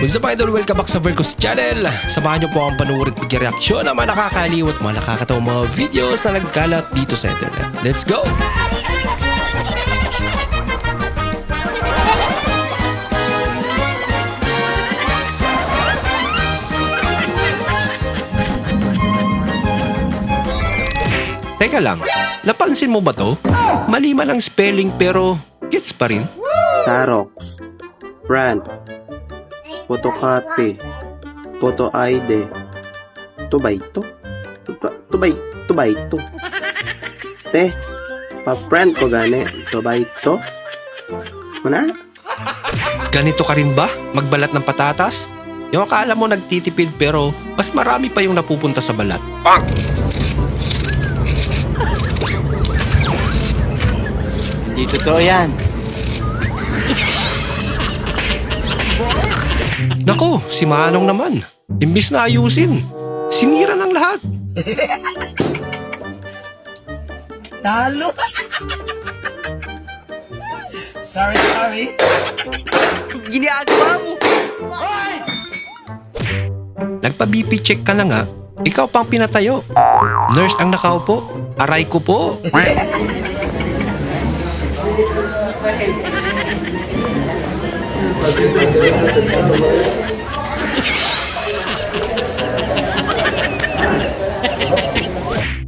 What's up idol? Welcome back sa Vercos Channel. Samahan niyo po ang panuorin at pag-reaksyon ng mga nakakaliw at mga nakakatawang mga videos na nagkalat dito sa internet. Let's go! Teka lang, napansin mo ba to? Mali man ang spelling pero gets pa rin. Xerox, print, photocopy, photo ID. Ito ba ito? Ito ba ito? Te, pa-print ko gani. Ito ba ito? Mana? Ganito ka rin ba? Magbalat ng patatas? Yung akala mo nagtitipid pero mas marami pa yung napupunta sa balat. Hindi totoo yan. Nako, si Manong naman. Imbis na ayusin, sinira ng lahat. Talo! Sorry. Ginagawa mo! Nagpa-BP check ka na nga, ikaw pang pinatayo. Nurse ang nakaupo, aray ko po.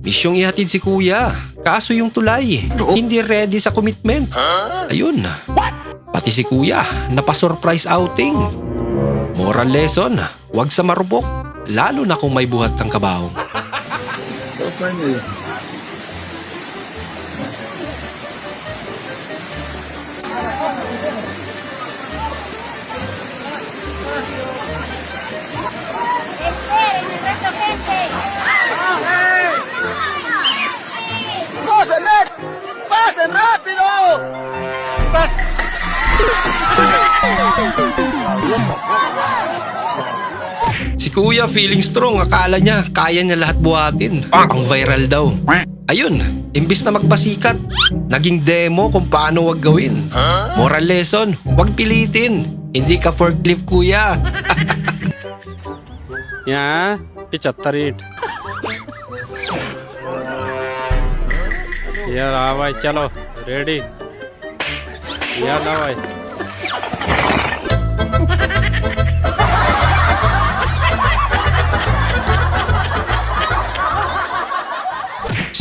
Misyong ihatid si kuya, kaso yung tulay, hindi ready sa commitment. Ayun, pati si kuya, napasurprise outing. Moral lesson, wag sa marupok, lalo na kung may buhat kang kabaong. ¡Pasen rápido! Si kuya feeling strong, akala niya kaya niya lahat buhatin. Pang viral daw. Ayun, imbis na magpasikat, naging demo kung paano wag gawin. Moral lesson, wag pilitin. Hindi ka forklift kuya. यहाँ 75 ईट यार हाँ भाई चलो रेडी यार ना भाई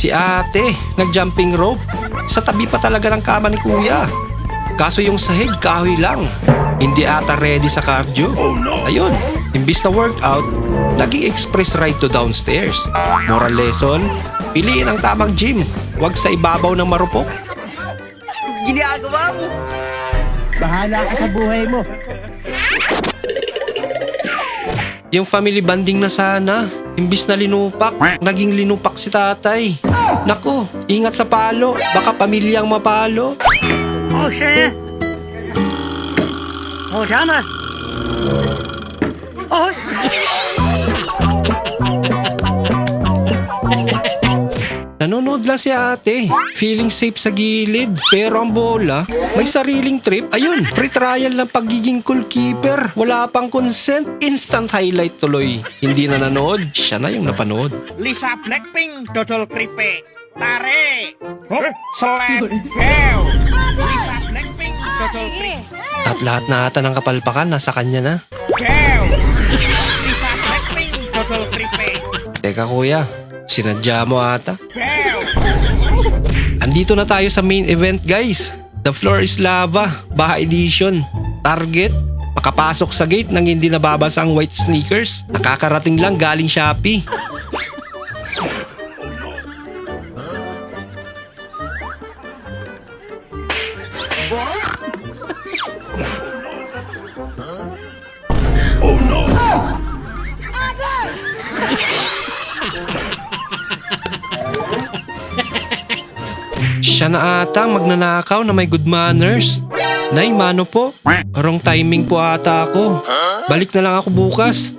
Si ate, nag-jumping rope. Sa tabi pa talaga ng kama ni kuya. Kaso yung sahig, kahoy lang. Hindi ata ready sa cardio. Ayun, imbis na workout, naging express ride to downstairs. Moral lesson, piliin ang tamang gym. Huwag sa ibabaw ng marupok. Ginagawa mo! Bahala ka sa buhay mo. Yung family banding na sana, imbis na linupak, naging linupak si tatay. Nako, ingat sa palo, baka pamilyang mapalo. Oh, shit! Oh, sana! Oh! Nanonood lang si ate, feeling safe sa gilid. Pero ang bola, may sariling trip. Ayun, free trial ng pagiging goalkeeper. Wala pang consent, instant highlight tuloy. Hindi na nanood, siya na yung napanood. Lisa Blackpink, Dodol Kripe, Tare, Slap, Hell, Lisa Blackpink, Dodol Kripe, At lahat na ata ng kapalpakan nasa kanya na. Hell, Lisa Blackpink, Dodol Kripe, Teka kuya, sinadya mo ata. Hell. Andito na tayo sa main event guys. The floor is lava, Baha Edition. Target, makapasok sa gate nang hindi nababasa ang white sneakers. Nakakarating lang galing Shopee. Siya na ata magnanakaw na may good manners. Nay, mano po? Wrong timing po ata ako. Balik na lang ako bukas.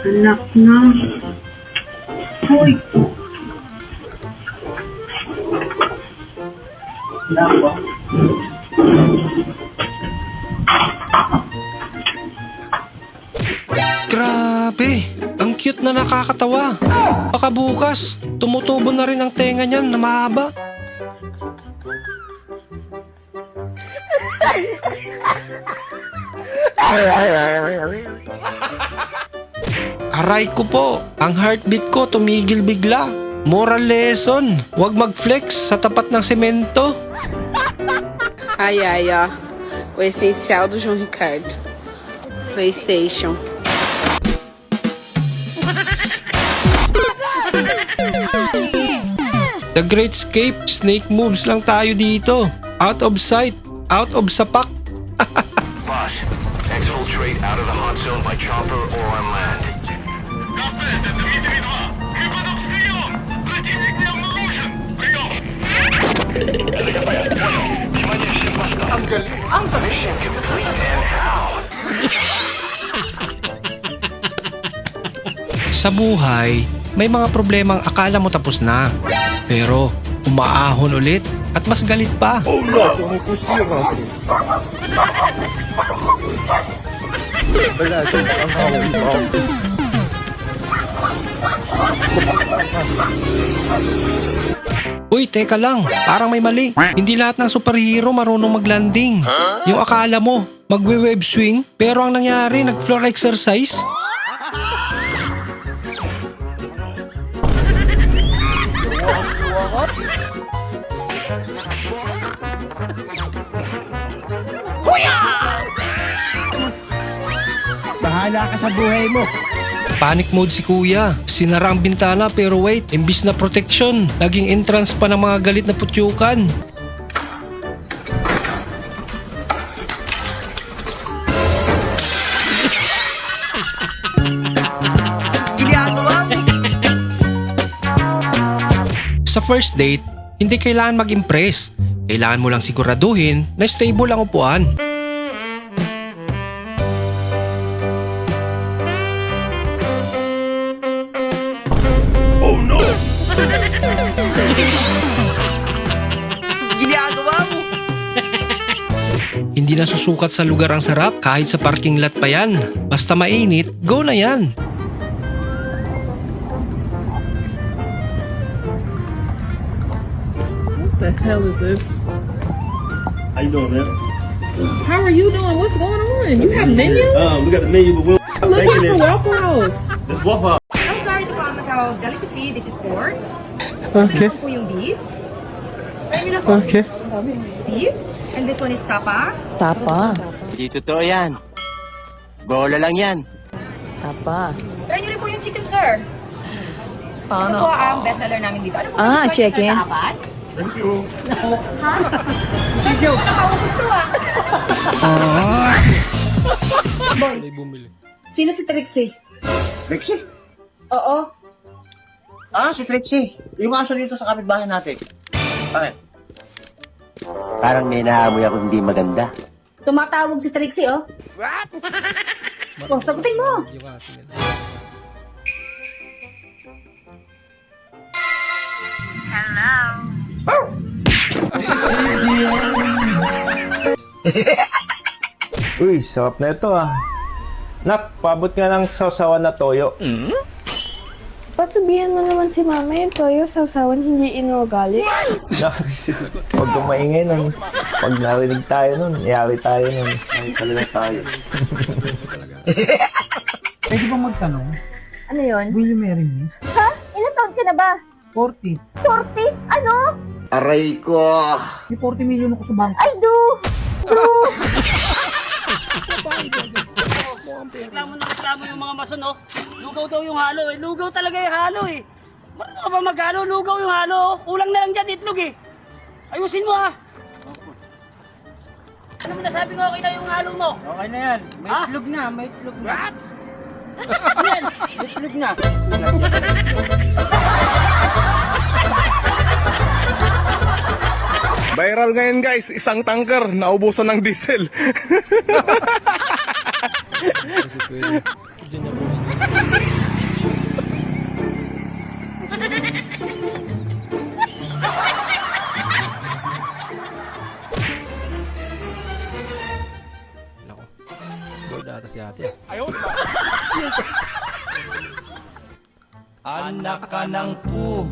Anak na. Hoy. Nako. Grabe, ang cute na nakakatawa. Baka bukas, tumutubo na rin ang tenga niyan na mahaba. Aray ko po, ang heartbeat ko tumigil bigla. Moral lesson, huwag mag-flex sa tapat ng semento. Ai, ai, ó. O essencial do João Ricardo. PlayStation. The Great Escape, snake moves lang tayo dito. Out of sight, out of sapak. Boss, exfiltrate out of the hot zone by chopper or on land. Mission complete and how? Sa buhay, may mga problemang akala mo tapos na. Pero umaahon ulit at mas galit pa. Uy, teka lang. Parang may mali. Hindi lahat ng superhero marunong maglanding. Yung akala mo, magwe-web swing, pero ang nangyari, nag-floor exercise. Bahala ka sa buhay mo. Panic mode si kuya. Sinara ang bintana pero wait, imbis na protection, naging entrance pa ng mga galit na putyukan. Ginagawa mo. Sa first date, hindi kailangan mag-impress. Kailangan mo lang siguraduhin na stable ang upuan. Ginagawa mo. Hindi na susukat sa lugar ang sarap kahit sa parking lot pa yan. Basta mainit, go na yan. What the hell is this? How you doing, man? How are you doing? What's going on? You have menus? We got the menu, but we're I'm looking for Waffle House. This Waffle House. I'm sorry to comment out delicacy. This is pork. Okay. Ito po yung beef. Try nyo na po. Okay. Beef. And this one is tapa. Tapa. Di totoo yan. Bola lang yan. Tapa. Try nyo rin po yung chicken, sir. Sana. Ito po ang bestseller namin dito. Ano po Ah, gusto niyo, chicken. sir, sa apat? Thank you. Ha? Sige. Nakakaubos to Boy, sino si Trixie? Trixie? Oo. Ah, si Trixie. Yung aso dito sa kapitbahay natin. Bakit? Parang may naamoy ako hindi maganda. Tumatawag si Trixie, oh. What? Oh, sagutin mo. Uy, sarap na ito ah. Nak, pabot nga ng sausawan na toyo. Pasabihan mo naman si mama yung toyo sausawan hindi inuugali. Huwag kang maingay nun. Pag narinig tayo nun, yari tayo nun. Ay, talaga tayo. Pwede ba magtanong? Ano yon? Will you marry me? Ha? Ilan taon ka na ba? 40. 40? Ano? Aray ko! May 40 million ako sa bangko. Ay, do! Reklamo yung mga mason, oh. Lugaw daw yung halo, eh. Lugaw talaga yung halo, eh. Marunong ka ba maghalo? Lugaw yung halo, oh. Kulang na lang dyan, itlog, eh. Ayusin mo, ha. Ano mo nasabi ko, okay na yung halo mo? Okay na yan. May itlog na, may itlog na. What? Yan, may itlog na. Viral ngayon guys, isang tanker, naubusan ng diesel. Nako. Bored ata si ate. Anak ka ng pu.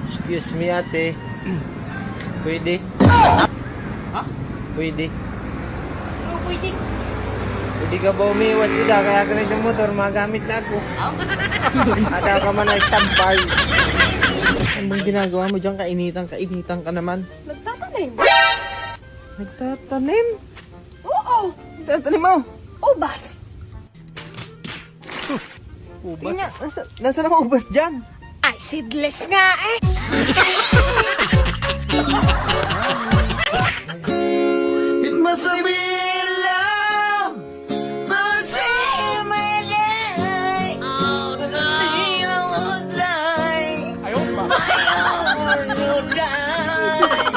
Excuse me, ate. Pwede? Pwede? Pwede. Pwede ka ba umiwas dito? Kaya ka ng motor, magamit na ako. Ata ka man na estampay. Ano bang ginagawa mo dyan? Kainitan ka naman. Nagtatanim. Nagtatanim? Oo. Nagtatanim mo? Ubas. Ubas? Nasa na ubas dyan? Ay, seedless nga eh. It must have been love. Must have been love. Oh no. You would die. My heart would die.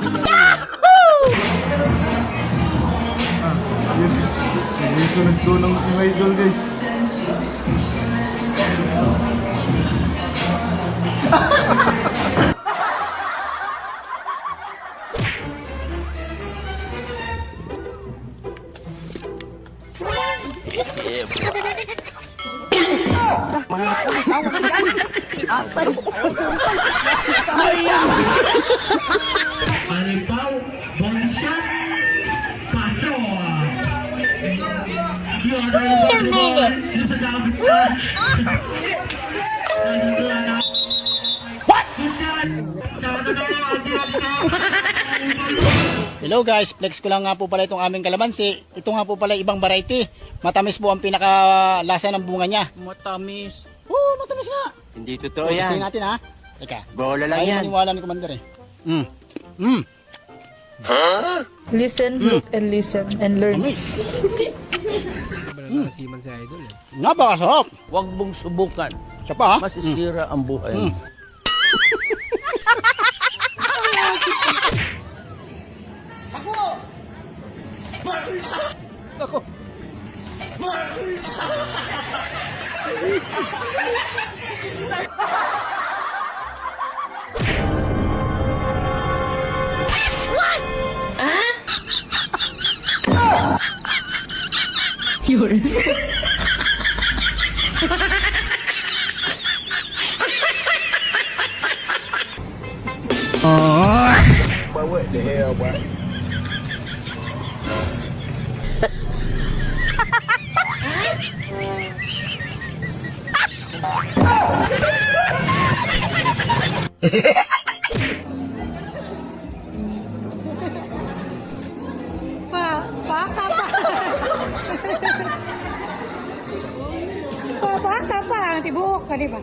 Yes, sinisunod ko ng idol guys. Hello guys, flex ko lang nga po pala itong aming kalamansi. Ito nga po pala ibang variety. Matamis po ang pinakalasa ng bunga niya. Matamis. Oo, matamis nga. Hindi totoo Gusto yan. natin ha. Teka. Bola lang Ayaw yan. maniwala ni Commander eh. Listen, look, and listen, and learn. Siman si idol eh. Napakasarap. Huwag mong subukan. Siya pa ha. Masisira ang buhay. Yun. What the hell, boy? Baka pa. Baka pa. Tibuhok ka, di ba?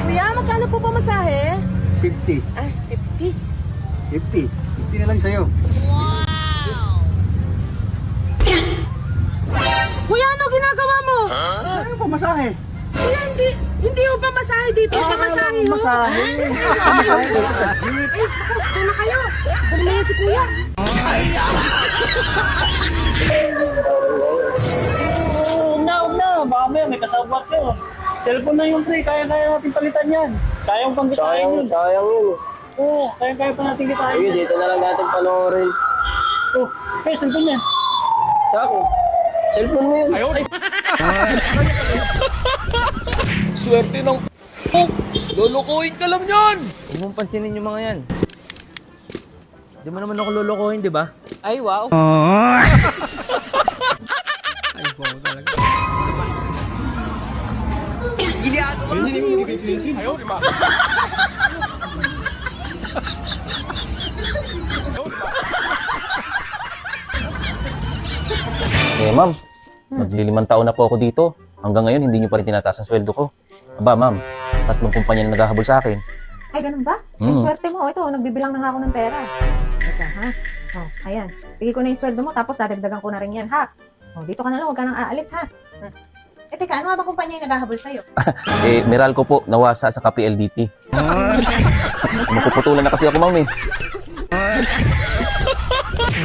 Kuya, magkano po pamasahe? 50. Ah, 50. 50. 50 na lang sa'yo. Kuya, ano ginagawa mo? Ano pa masahe? Kuya, hindi yung pamasahe dito. Pamasahe yun. Masahe. Doon na kayo. Doon na yan si Kuya. Huwag na. Baka may kasabwat yun. Cellphone na yung pre. Kaya natin palitan yan. Kayang pangkitain yun. Sayang yun. Oo, kaya pa natin kitain Ayun, yun. dito na lang natin panoorin. Oh, kaya cellphone yan. Sa akin. Cellphone mo yun. Swerte ng lulukuhin ka lang yan! Huwag mong pansinin yung mga yan. Di mo naman ako lulukohin, di ba? Ay, wow. Ay, po talaga. Eh, ma'am, maglilimang taon na po ako dito. Hanggang ngayon, hindi niyo pa rin tinataas ang sweldo ko. Aba, ma'am, 3 kumpanya na naghahabol sa akin. Ay, ganun ba? Mm. Swerte mo. Ito, nagbibilang na nga ako ng pera. Ito, ha? Oh, ayan. Bigay ko na yung sweldo mo, tapos dadagdagan ko na rin yan, ha? Oh, dito ka na lang, huwag ka nang aalis, ha? Eh, teka, ano nga ba kumpanya yung naghahabol sa'yo? Eh, Meralco po, nawasa sa PLDT. Mapuputulan na kasi ako, ma'am, eh.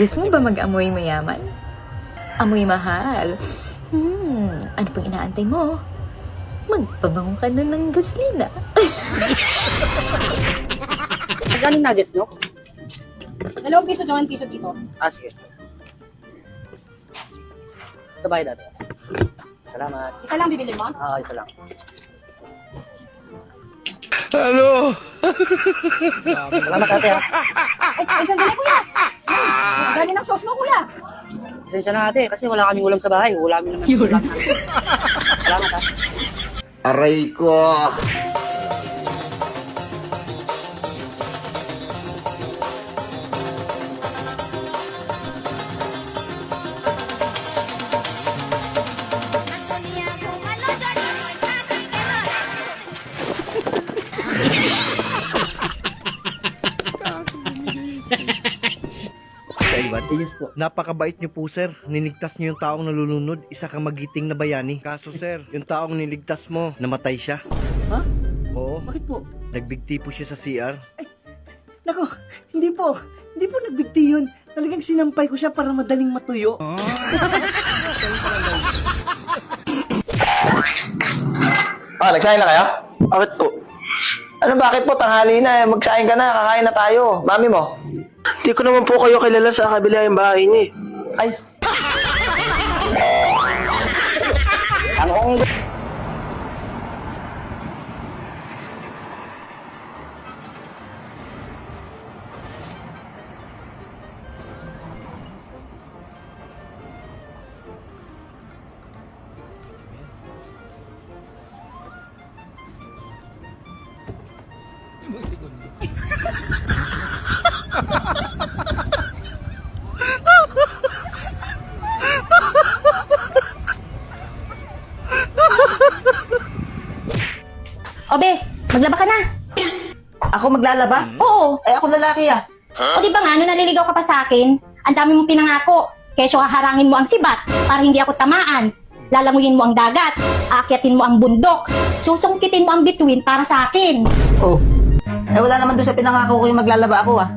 Gusto mo ba mag-amoy mayaman? Amoy mahal? Ano pang inaantay mo? Magpabango ka na ng gasolina. Magkano nuggets, no? 2 piso, 1 piso dito. Ah, sige. Ito bayad natin. Salamat. Isa lang bibili mo? Ah, isa lang. Salamat ate ha. Ay, sandali, kuya! Gani ng sauce mo, kuya! Pasensya na ate kasi wala kaming ulam sa bahay. Ulamin naman. Salamat ha. Aray ko! Yes po. Napakabait niyo po, sir. Niligtas niyo yung taong nalulunod. Isa kang magiting na bayani. Kaso, sir, yung taong niligtas mo, namatay siya. Ha? Oo. Bakit po? Nagbigti po siya sa CR. Nako, hindi po. Hindi po nagbigti yun. Talagang sinampay ko siya para madaling matuyo. Nagsahin na kayo? Bakit po? Ano, bakit po? Tanghali na, magsahin ka na, kakain na tayo. Mami mo? Di ko naman po kayo kilala sa kabila yung bahay niya. Ay. Ang Obe, maglaba ka na. Ako maglalaba? Oo. Eh, ako lalaki ah. O di ba nga, nung naliligaw ka pa sa akin, ang dami mong pinangako. Kesyo haharangin mo ang sibat para hindi ako tamaan. Lalanguyin mo ang dagat, aakyatin mo ang bundok, susungkitin mo ang bituin para sa akin. Oh. Eh, wala naman doon sa pinangako ko yung maglalaba ako ah.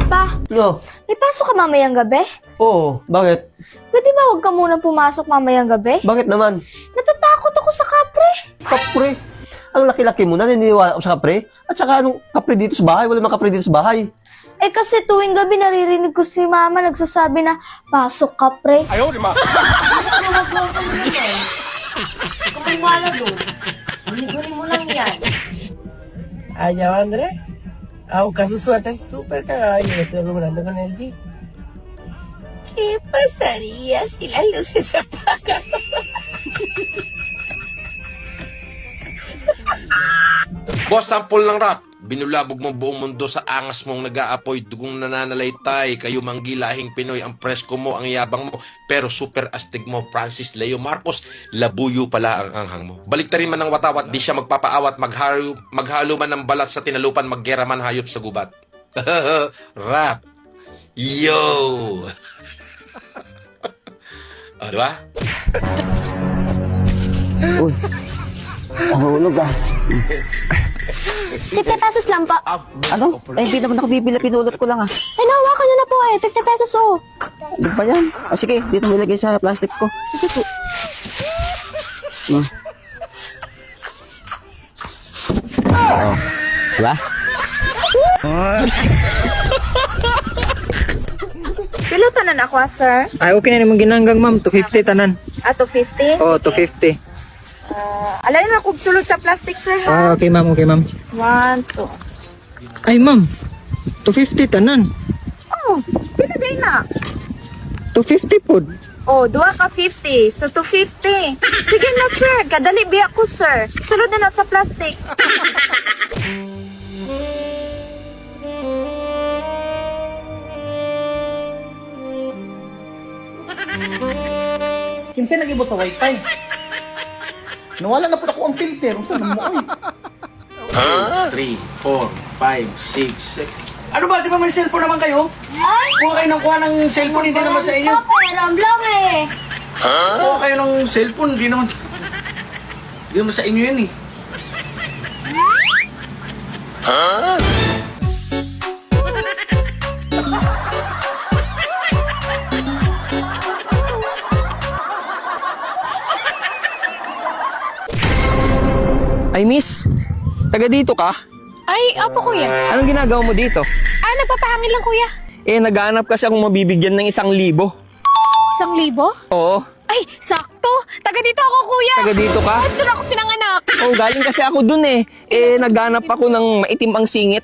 Pa, Yo. may pasok ka mamayang gabi? Oo, bakit? Pwede ba huwag ka muna pumasok mamayang gabi? Bakit naman? Natatakot ako sa kapre. Kapre? Ang laki-laki mo na, naniniwala ako sa kapre? At saka anong kapre dito sa bahay? Wala namang kapre dito sa bahay. Eh kasi tuwing gabi naririnig ko si mama nagsasabi na, pasok kapre. Ayaw, di ma. Kung wala doon, huli mo lang yan. Ayaw, Andre. Ako kasusuatan super kakayo. Ito naman con LG. ¿Qué pasaría si las luces se apagan? Boss, sample ng rap. Binulabog mo buong mundo sa angas mong nag-aapoy, dugong nananalaytay, kayo manggilahing Pinoy, ang presko mo, ang yabang mo, pero super astig mo, Francis Leo Marcos, labuyo pala ang anghang mo. Baliktarin man ng watawat, di siya magpapaawat, maghalo man ng balat sa tinalupan, maggera man hayop sa gubat. Rap. Yo! O, diba? Uy, nahulog ah. 50 pesos lang po. Ano? Eh, hindi naman ako bibili. Pinulot ko lang ah. Eh, nahawakan nyo na po eh. 50 pesos oh. Di ba yan? O sige, dito mo ilagay sa plastic ko. Sige po. Oh. Diba? Pilo tanan ako sir. Ay, okay na naman ginanggang, ma'am. 250 tanan. Ato 50? Oh, 250. Alay na kung sulod sa plastic sir Ah, okay, ma'am. Okay, ma'am. 1, 2. Ay, ma'am. 250 tanan. Oh, pinagay na. 250 pod. Oh, 2 ka 50. So, 250. Sige na, sir. Kadali biya ko, sir. Sulod na sa plastic. Kinsa nag-ibot sa wifi? Nawala na po ako ang filter. Saan mo ay? 3, 4, 5, 6, 7. Ano ba? Di ba may cellphone naman kayo? Ay! Kuha kayo ng cellphone, hindi naman sa inyo. Paperam lang eh. Kuha kayo ng cellphone, hindi naman sa inyo yun eh. Ay, miss. Taga dito ka? Ay, opo kuya. Anong ginagawa mo dito? Ah, nagpapahangin lang kuya. Naghahanap kasi akong mabibigyan ng 1,000. 1,000? Oo. Ay, sakto. Taga dito ako kuya. Taga dito ka? Oh, doon ako pinanganak. Oh, galing kasi ako dun eh. Naghanap ako ng maitim ang singit.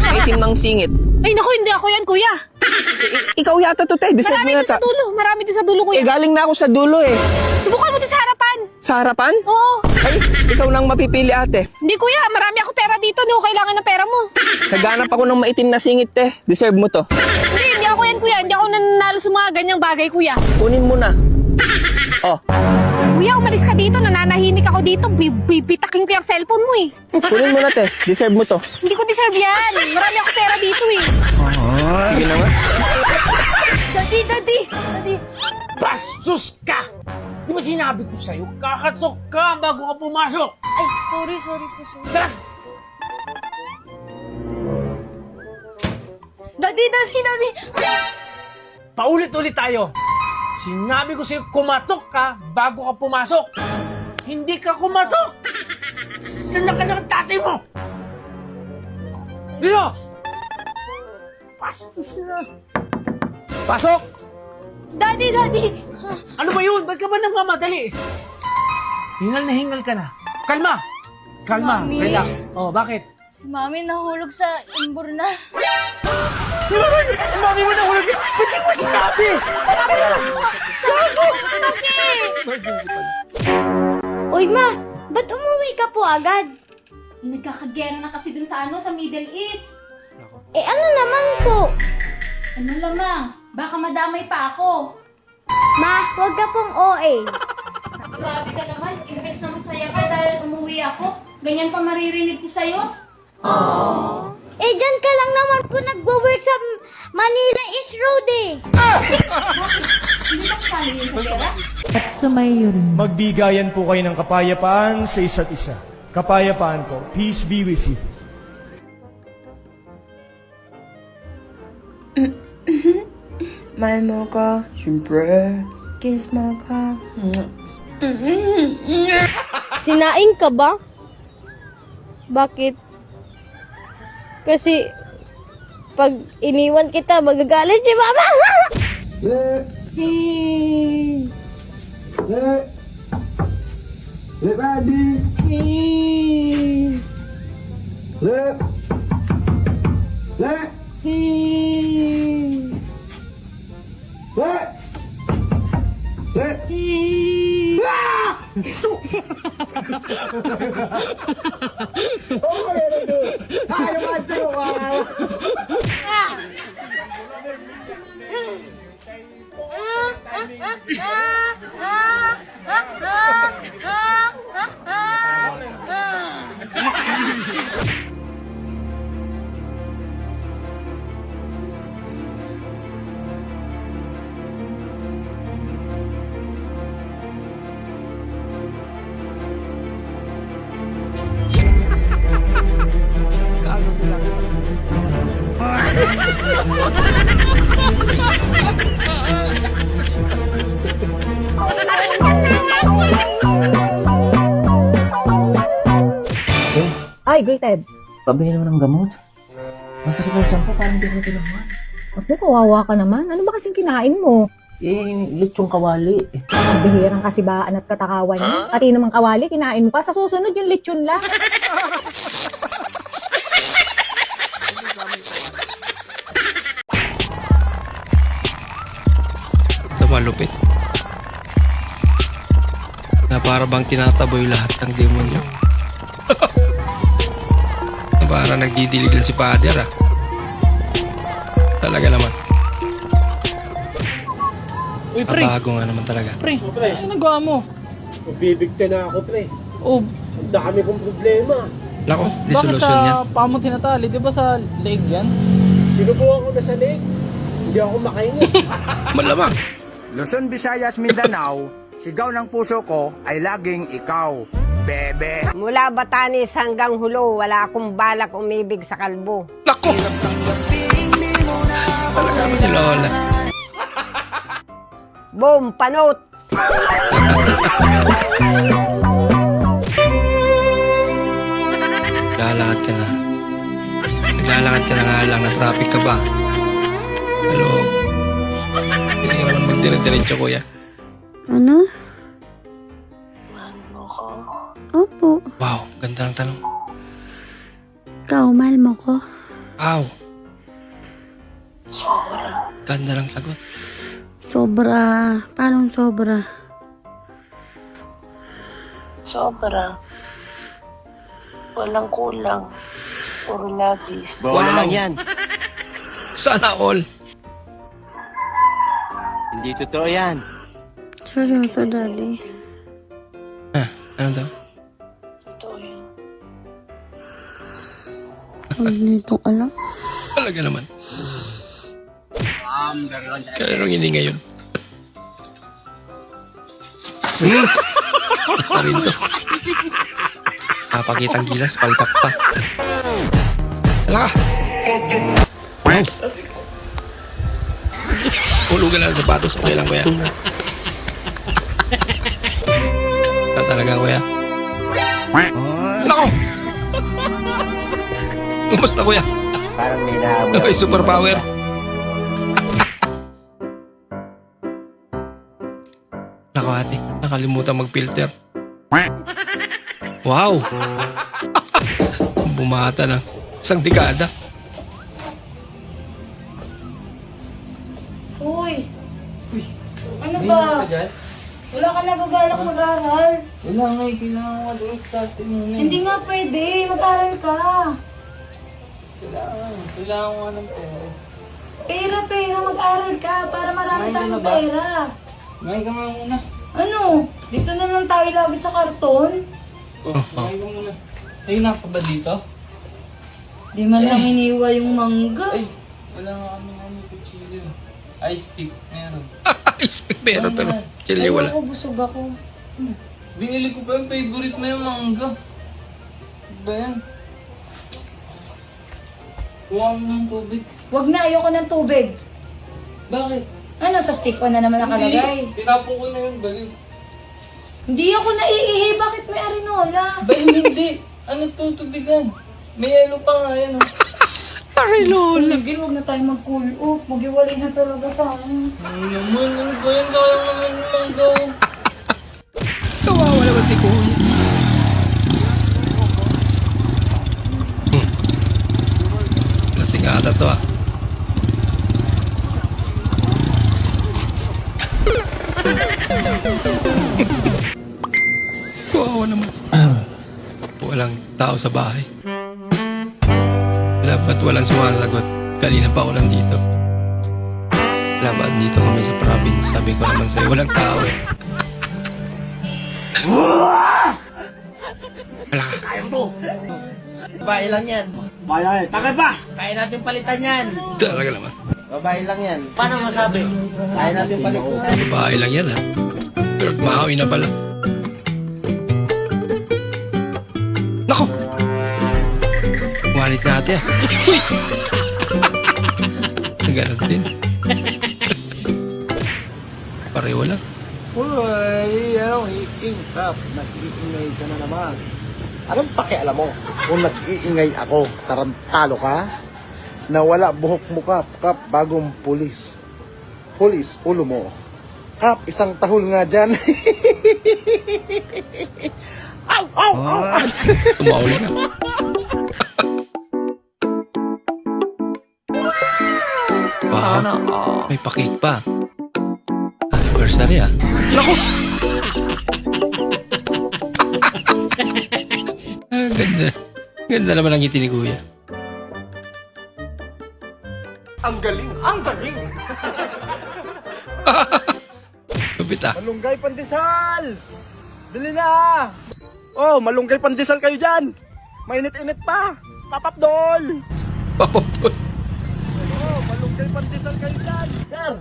Maitim ang singit. Ay, naku, hindi ako yan kuya. Ikaw yata to, te. Deserve mo Marami doon yata. sa dulo. Marami doon sa dulo kuya. Galing na ako sa dulo eh. Subukan mo doon sa harapan. Sa harapan? Oo. Ay, ikaw nang mapipili, ate. Hindi kuya, marami ako pera dito. Hindi ko kailangan ng pera mo. Naghanap ako ng maitim na singit, te. Deserve mo to. Hindi ako yan kuya. Hindi ako nananalo sa mga ganyang bagay kuya. Kunin mo na. Oh, Kuya, umalis ka dito. Nananahimik ako dito. Bibitakin ko yung cellphone mo eh. kunin mo na, te. Deserve mo to. Hindi ko deserve yan. Marami ako pera dito eh. Sige na nga. Daddy. Bastos ka! Di ba sinabi ko sa'yo, kakatok ka bago ka pumasok? Ay, sorry po, sorry. Tara! Daddy. Paulit-ulit tayo. Sinabi ko sa'yo, kumatok ka bago ka pumasok. Hindi ka kumatok! Saan ka ng tatay mo? Dito! Bastos na! Pasok! Daddy. Ano ba yun? Ba't ka ba nagmamadali? Hingal na hingal ka na. Kalma! Kalma, Mami. relax. Oh, bakit? Si Mami nahulog sa imbur na. Si Mami mo nahulog ka! Ba't di mo sinabi? Uy, ma, ba't umuwi ka po agad? Nagkakagera na kasi dun sa Middle East. Eh, ano naman po? Ano lamang, baka madamay pa ako. Ma, huwag ka pong OA. Grabe ka naman, imbes na masaya ka dahil umuwi ako. Ganyan pa maririnig ko sa'yo. Eh, dyan ka lang naman po nagwo-work sa Manila East Road eh. Hindi ba kasali yun sa pera? At sumayo rin. Magbigayan po kayo ng kapayapaan sa isa't isa. Kapayapaan po. Peace be with you. Mahal mo ka. Siyempre. Kiss mo ka. Sinaing ka ba? Bakit? Kasi pag iniwan kita, magagalit si mama. Ay, Greated. Pabili naman ng gamot. Masakit ang tiyan ko, parang hindi ko kailangan. Ako, kawawa ka naman. Ano ba kasing kinain mo? Lechong kawali. Ang bihirang kasibaan at katakawan niya. Pati namang kawali, kinain mo pa. Sa susunod yung lechon lang. malupit. Na para bang tinataboy lahat ng demonyo. Na para nagdidilig lang si Father ah. Talaga naman. Uy, pre. Bago nga naman talaga. Pre, ano nagawa mo? Bibigta na ako, pre. Oh, Ang dami kong problema. Nako, di bakit solusyon yan. sa paa mo tinatali? Di ba sa leeg yan? Sinubukan ko na sa leg. Hindi ako makahinga. Malamang. Luzon, Visayas, Mindanao, sigaw ng puso ko ay laging ikaw, bebe. Mula Batanes hanggang Hulo, wala akong balak umibig sa kalbo. Nako! Talaga ba si Lola? Boom, panot! Lalakad ka na. Naglalakad ka na nga lang na traffic ka ba? Hello? Hindi ka naman magdire-diretso, kuya. Ano? Opo. Wow, ganda ng tanong. Ikaw, mahal mo ko? Aw! Ganda ng sagot. Sobra. Paano sobra? Sobra. Walang kulang. Puro labis. Bola lang yan. Sana all. Hindi totoo yan. Seryoso, Daddy. Ano daw? Huwag nitong alam. Talaga naman. Kaninong hindi ngayon? Asa rin to. Papakitang gilas, palpak pa. Hala ka! Wow! Hulugan lang ang sapatos. Okay lang, kuya. Ka talaga, kuya. Nako! Kumusta, kuya? Parang may naamoy. May superpower. Nako, ate. Nakalimutan mag-filter. Wow! Bumata na. Isang dekada. Uy! Ano ba? Wala ka na babalak mag-aral? Wala nga, kailangan ko mag-start muna. Hindi nga pwede. Mag-aral ka. Kailangan ko ng pera. Pera. Mag-aral ka para marami Kumain ka tayong na ba? pera. Kumain ka nga muna. Ano? Dito na lang tayo lagi sa karton? Kumain ka muna. Ayun na pa ba dito? Di man lang iniwa yung mangga. Ay, wala nga kami kuchilyo. Ice pick, meron. Ice pick meron pero chili wala. Ako, busog ako. Binili ko pa yung favorite mo yung mangga. Ano ba yan? Kuha mo ng tubig. Wag na, ayoko ng tubig. Bakit? Ano, sa stick pa na naman nakalagay? Hindi, tinapon ko na yung baliw. Hindi ako naiihi, bakit may arinola? Ba hindi? Ano tutubigan? May yelo pa nga yan. Arinola! Sige, huwag na tayo mag-cool off. Mag-iwalay na talaga tayo. Ano naman? Ano ba yan? Sayang naman yung mangga. Kawawa naman si Kuya. Lasing ata to ah. Kawawa naman. Walang tao sa bahay. Dapat walang sumasagot. Kanina pa ako nandito. Laban dito kami sa province. Sabi ko naman sa'yo, walang tao eh. Wala ka. Kaya mo. Babae lang yan. Babae. Takay pa. Kaya natin palitan yan. Talaga naman. Babae lang yan. Paano masabi? Kaya natin palitan. Babae lang yan ha. Pero mahawi na pala. Nako! Wallet natin ah. Uy! Ganun din. Pareho lang. Uy, anong iingkap? Nag-iingay ka na naman. Anong pakialam mo? Kung nag-iingay ako, tarantalo ka? Nawala buhok mo kap, bagong pulis. Pulis, ulo mo. Kap, isang tahol nga dyan. Aw, aw, aw! Tumauli ka. Wow, may pakik pa. Ano ba anniversary ah. Naku! Ganda. Ganda naman ang ngiti ni Kuya. Ang galing, ang galing. Lupit ah. Malunggay pandesal! Dali na! Oh, malunggay pandesal kayo dyan! Mainit-init pa! Papapdol! Papapdol! Oh, malunggay pandesal kayo dyan! Sir!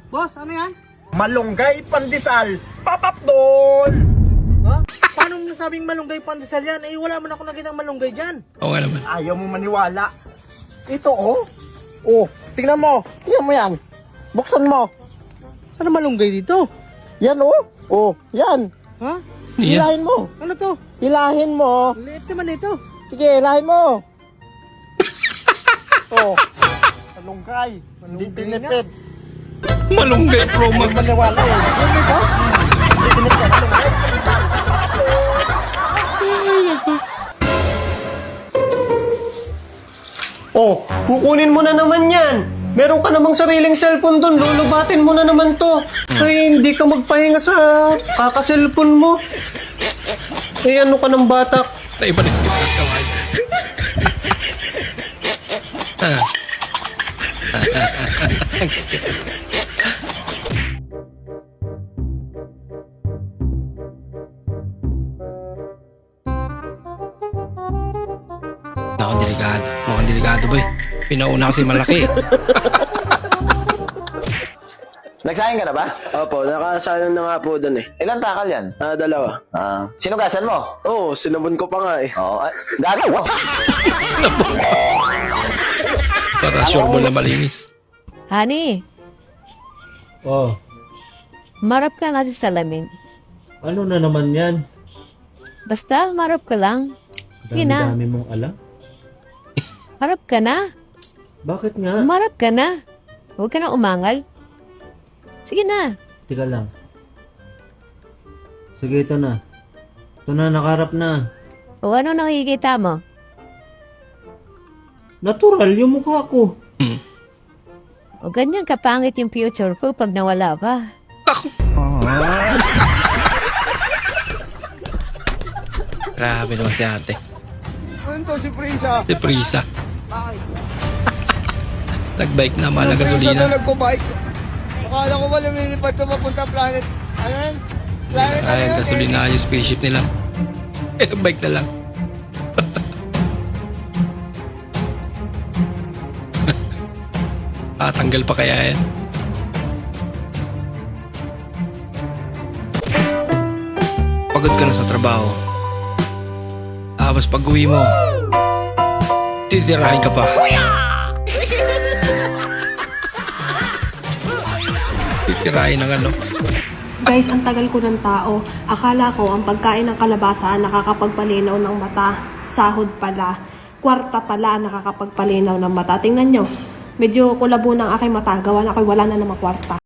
Boss, ano yan? Malunggay pandesal! Papapdol! Ha? Paano mo nasabing malunggay pandesal yan? Eh, wala man ako nakitang malunggay dyan. Oo nga naman. Ayaw mo maniwala. Ito oh! Oh, tingnan mo! Tingnan mo yan! Buksan mo! Saan malunggay dito? Yan oh! Oh, yan! Ha? Hilahin mo! Ano to? Hilahin mo! Liit naman ito. Sige, hilahin mo! Oh, malunggay! Hindi pinipid! Malunggay Pro Max! Maniwala eh! Malunggay ko? Hindi pinipid! Malunggay! Oh, kukunin mo na naman yan. Meron ka namang sariling cellphone doon. Lulubatin mo na naman to. Ay, hindi ka magpahinga sa kaka-cellphone mo. Eh, ano ka ng batak? Naibalik kita ang kawan. Mukhang delikado boy. Pinauna kasi malaki. Nagsahin ka na ba? Opo, nakasalan na nga po doon eh. Ilan takal yan? 2. Sinugasan mo? Oo, sinabon ko pa nga eh. Oo. Gago mo! Para sure mo na malinis. Honey, Oh, marap ka na sa salamin. ano na naman yan? Basta, marap ka lang. Sige na. Dami mong alam. Marap ka na. Bakit nga? Marap ka na. Huwag ka na umangal. Sige na. Tika lang. Sige, ito na. Ito na, nakarap na. O ano nakikita mo? Natural yung mukha ko. O ganyan kapangit yung future ko pag nawala ka. Grabe naman si ate. Ano to si Prisa? Si Prisa. Nagbike na, mahal na gasolina. Nagpo-bike. Akala ko ba lumilipad to papunta planet? Ayan? Planet Ay, gasolina yung spaceship nila. Bike na lang. Tanggal pa kaya yan? Pagod ka na sa trabaho. Tapos pag uwi mo, titirahin ka pa. Titirahin ng ano. Guys, ang tagal ko ng tao. Akala ko ang pagkain ng kalabasa nakakapagpalinaw ng mata. Sahod pala. Kwarta pala nakakapagpalinaw ng mata. Tingnan nyo. Medyo kulabo ng aking mata. Gawa na ako'y wala na namang kwarta.